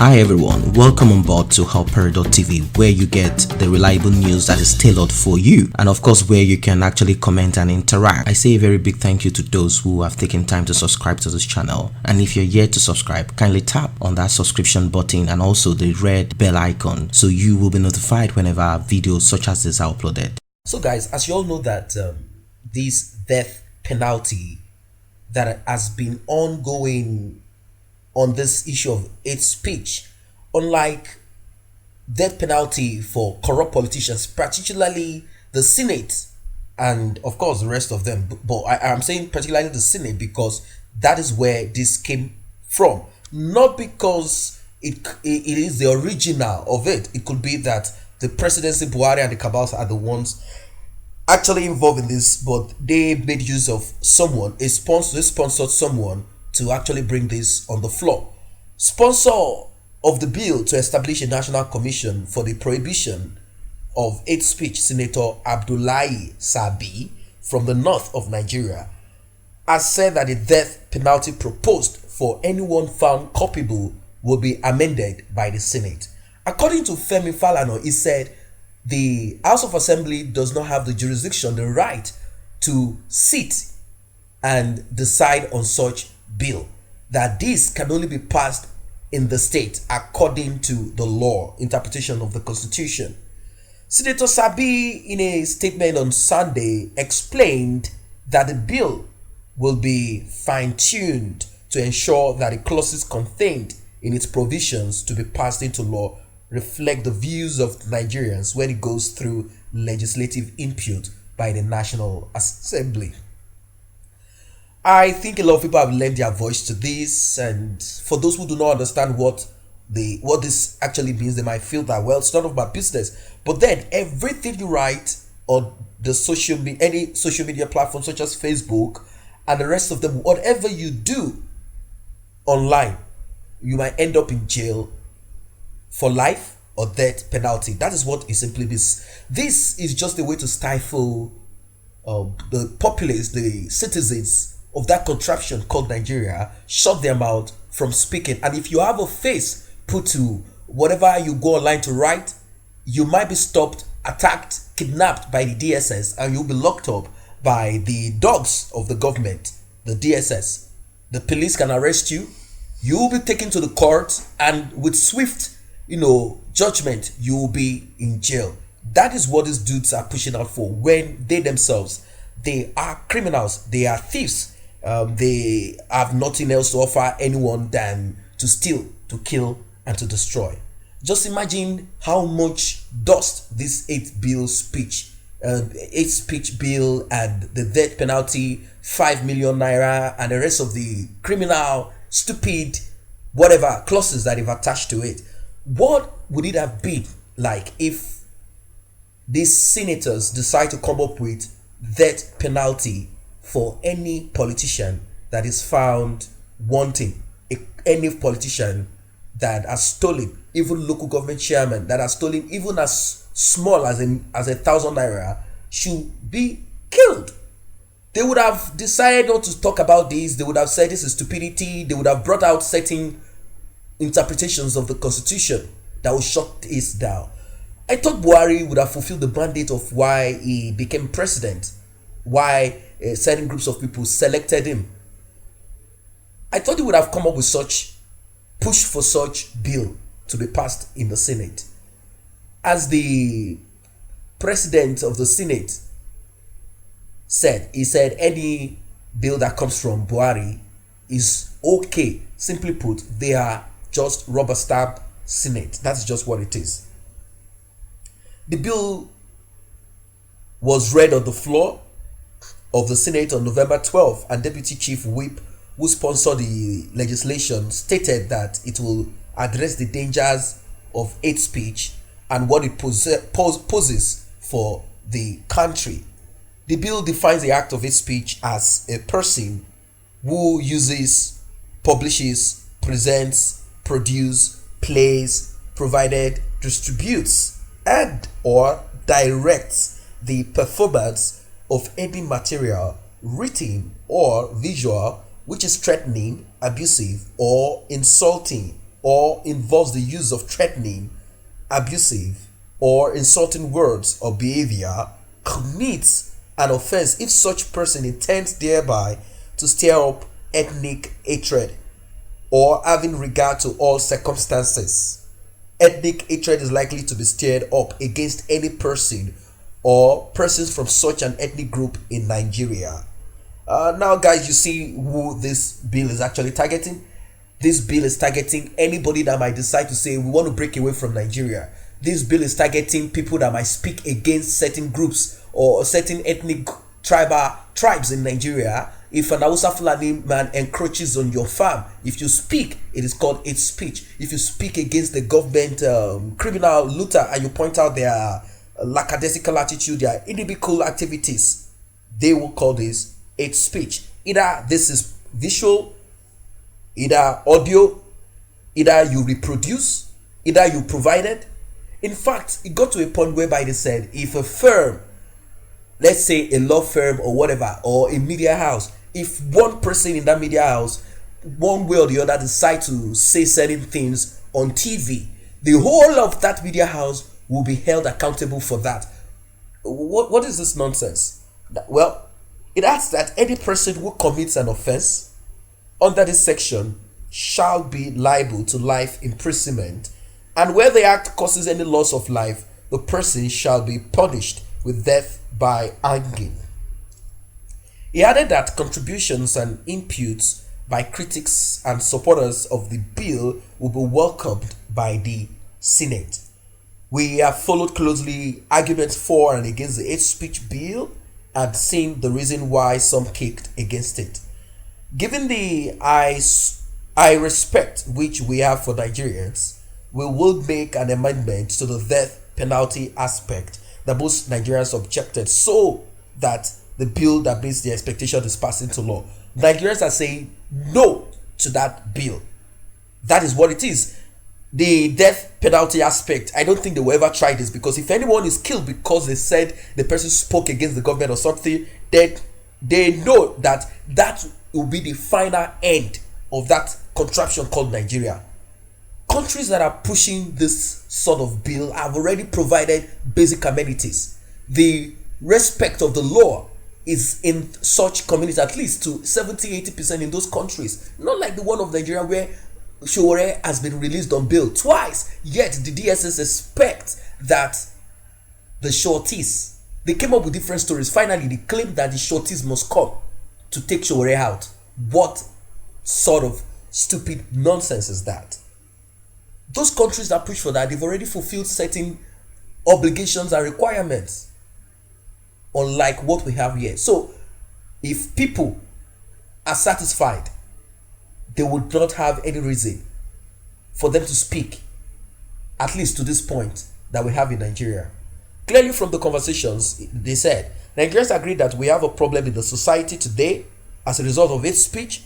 Hi everyone, welcome on board to helper.tv, where you get the reliable news that is tailored for you, and of course where you can actually comment and interact. I say a very big thank you to those who have taken time to subscribe to this channel, and if you're yet to subscribe, kindly tap on that subscription button and also the red bell icon so you will be notified whenever videos such as this are uploaded. So guys, as you all know that this death penalty that has been ongoing on this issue of hate speech, unlike death penalty for corrupt politicians, particularly the Senate and of course the rest of them, but I'm saying particularly the Senate because that is where this came from, not because it is the original of it. It could be that the presidency, Buhari and the cabals are the ones actually involved in this, but they made use of someone, they sponsored someone to actually bring this on the floor. Sponsor of the bill to establish a national commission for the prohibition of hate speech, Senator Abdullahi Sabi from the north of Nigeria, has said that the death penalty proposed for anyone found culpable will be amended by the Senate. According to Femi Falana, he said the House of Assembly does not have the jurisdiction, the right to sit and decide on such bill, that this can only be passed in the state according to the law interpretation of the constitution. Senator Sabi, in a statement on Sunday, explained that the bill will be fine-tuned to ensure that the clauses contained in its provisions to be passed into law reflect the views of Nigerians when it goes through legislative input by the National Assembly. I think a lot of people have lent their voice to this, and for those who do not understand what this actually means, they might feel that, well, it's none of my business. But then everything you write on the any social media platform such as Facebook and the rest of them, whatever you do online, you might end up in jail for life or death penalty. That is what it simply means. This is just a way to stifle the populace, the citizens of that contraption called Nigeria, shut their mouth from speaking. And if you have a face put to whatever you go online to write, you might be stopped, attacked, kidnapped by the DSS, and you'll be locked up by the dogs of the government, the DSS. The police can arrest you. You will be taken to the court, and with swift, judgment, you will be in jail. That is what these dudes are pushing out for when they themselves, they are criminals, they are thieves. They have nothing else to offer anyone than to steal, to kill, and to destroy. Just imagine how much dust this hate speech bill and the death penalty, 5 million naira, and the rest of the criminal, stupid, whatever clauses that they've attached to it. What would it have been like if these senators decide to come up with death penalty for any politician that is found wanting, any politician that has stolen, even local government chairman that has stolen even as small as 1,000 naira, should be killed? They would have decided not to talk about this. They would have said this is stupidity. They would have brought out certain interpretations of the constitution that would shut this down. I thought Buhari would have fulfilled the mandate of why he became president, why certain groups of people selected him. I thought he would have come up with push for such bill to be passed in the Senate. As the president of the Senate said, he said any bill that comes from Buhari is okay. Simply put, they are just rubber stamp Senate. That's just what it is. The bill was read on the floor of the Senate on November 12th, and Deputy Chief Whip, who sponsored the legislation, stated that it will address the dangers of hate speech and what it poses for the country. The bill defines the act of hate speech as a person who uses, publishes, presents, produces, plays, provided, distributes, and or directs the performance of any material, written or visual, which is threatening, abusive, or insulting, or involves the use of threatening, abusive, or insulting words or behavior commits an offense if such person intends thereby to stir up ethnic hatred or having regard to all circumstances. Ethnic hatred is likely to be stirred up against any person or persons from such an ethnic group in Nigeria. Now, guys, you see who this bill is actually targeting. This bill is targeting anybody that might decide to say we want to break away from Nigeria. This bill is targeting people that might speak against certain groups or certain ethnic tribes in Nigeria. If an Hausa Fulani man encroaches on your farm, if you speak, it is called hate speech. If you speak against the government criminal looter and you point out their lackadaisical attitude, their inimical activities, they will call this hate speech. Either this is visual, either audio, either you reproduce, either you provided. In fact, it got to a point whereby they said if a firm, let's say a law firm or whatever, or a media house, if one person in that media house, one way or the other, decide to say certain things on TV, the whole of that media house will be held accountable for that. What is this nonsense? Well, it asks that any person who commits an offense under this section shall be liable to life imprisonment, and where the act causes any loss of life, the person shall be punished with death by hanging. He added that contributions and inputs by critics and supporters of the bill will be welcomed by the Senate. We have followed closely arguments for and against the hate speech bill and seen the reason why some kicked against it. Given the high respect which we have for Nigerians, we will make an amendment to the death penalty aspect that most Nigerians objected, so that the bill that meets the expectation is passed into law. Nigerians are saying no to that bill. That is what it is. The death penalty aspect, I don't think they will ever try this, because if anyone is killed because they said the person spoke against the government or something, then they know that that will be the final end of that contraption called Nigeria. Countries that are pushing this sort of bill have already provided basic amenities. The respect of the law is in such communities at least to 70-80% in those countries. Not like the one of Nigeria where Showore has been released on bail twice, yet the DSS expect that the shorties, they came up with different stories. Finally, they claimed that the shorties must come to take Showore out. What sort of stupid nonsense is that? Those countries that push for that, they've already fulfilled certain obligations and requirements, unlike what we have here. So, if people are satisfied, they would not have any reason for them to speak, at least to this point that we have in Nigeria. Clearly from the conversations, they said, Nigerians agree that we have a problem in the society today as a result of hate speech,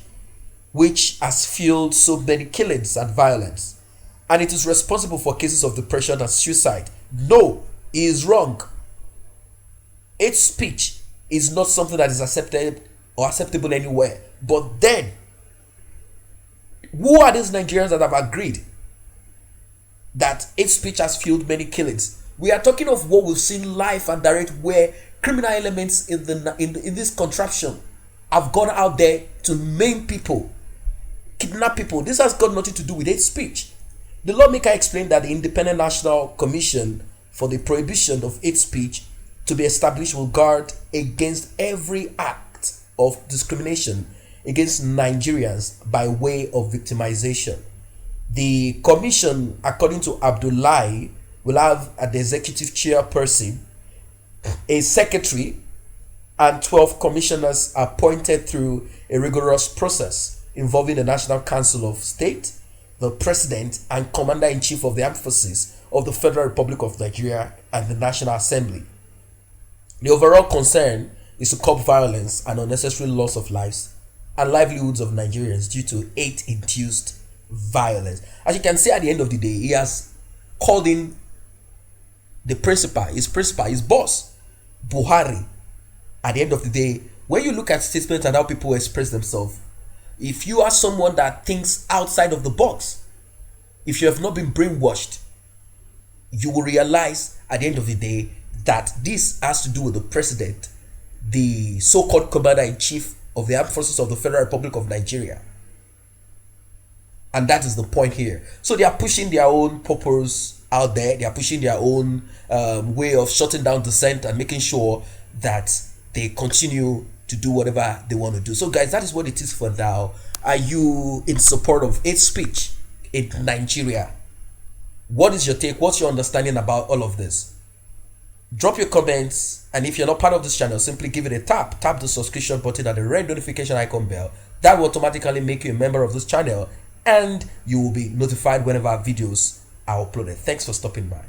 which has fueled so many killings and violence, and it is responsible for cases of depression and suicide. No, he is wrong. Hate speech is not something that is accepted or acceptable anywhere. But then, who are these Nigerians that have agreed that hate speech has fueled many killings? We are talking of what we've seen live and direct, where criminal elements in this contraption have gone out there to maim people, kidnap people. This has got nothing to do with hate speech. The lawmaker explained that the Independent National Commission for the Prohibition of Hate Speech to be established will guard against every act of discrimination against Nigerians by way of victimization. The commission, according to Abdullahi, will have an executive chairperson, a secretary, and 12 commissioners appointed through a rigorous process involving the National Council of State, the President, and Commander-in-Chief of the Armed Forces of the Federal Republic of Nigeria and the National Assembly. The overall concern is to curb violence and unnecessary loss of lives and livelihoods of Nigerians due to hate-induced violence. As you can see, at the end of the day, he has called in the principal, his boss, Buhari. At the end of the day, when you look at statements and how people express themselves, if you are someone that thinks outside of the box, if you have not been brainwashed, you will realize at the end of the day that this has to do with the president, the so-called commander-in-chief of the armed forces of the Federal Republic of Nigeria. And that is the point here. So they are pushing their own purpose out there. They are pushing their own way of shutting down dissent and making sure that they continue to do whatever they want to do. So guys, that is what it is for now. Are you in support of hate speech in Nigeria? What is your take? What's your understanding about all of this? Drop your comments, and if you're not part of this channel, simply give it a tap. Tap the subscription button and the red notification icon bell. That will automatically make you a member of this channel, and you will be notified whenever videos are uploaded. Thanks for stopping by.